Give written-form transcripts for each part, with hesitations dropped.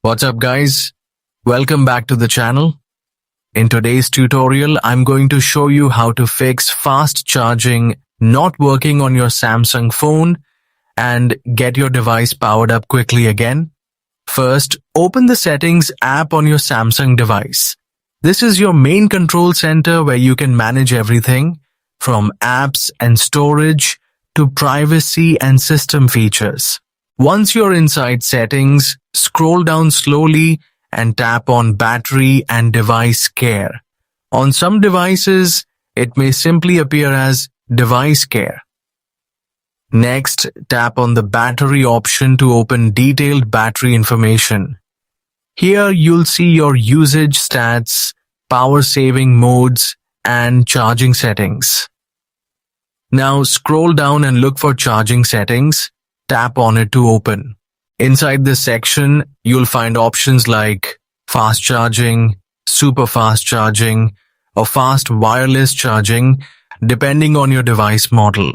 What's up guys? Welcome back to the channel. In today's tutorial, I'm going to show you how to fix fast charging not working on your Samsung phone and get your device powered up quickly again. First, open the Settings app on your Samsung device. This is your main control center where you can manage everything from apps and storage to privacy and system features. Once you're inside Settings, scroll down slowly and tap on Battery and Device Care. On some devices, it may simply appear as Device Care. Next, tap on the Battery option to open detailed battery information. Here, you'll see your usage stats, power saving modes, and charging settings. Now, scroll down and look for Charging Settings. Tap on it to open. Inside this section, you'll find options like fast charging, super fast charging, or fast wireless charging, depending on your device model.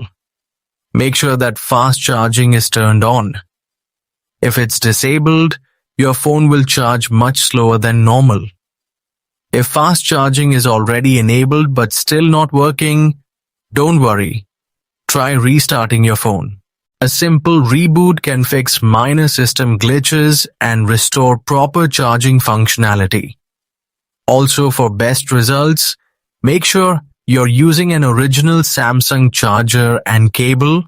Make sure that fast charging is turned on. If it's disabled, your phone will charge much slower than normal. If fast charging is already enabled but still not working, don't worry. Try restarting your phone. A simple reboot can fix minor system glitches and restore proper charging functionality. Also, for best results, make sure you're using an original Samsung charger and cable,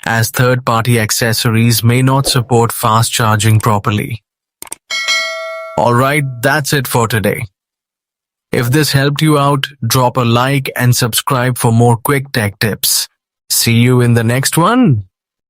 as third-party accessories may not support fast charging properly. Alright, that's it for today. If this helped you out, drop a like and subscribe for more quick tech tips. See you in the next one.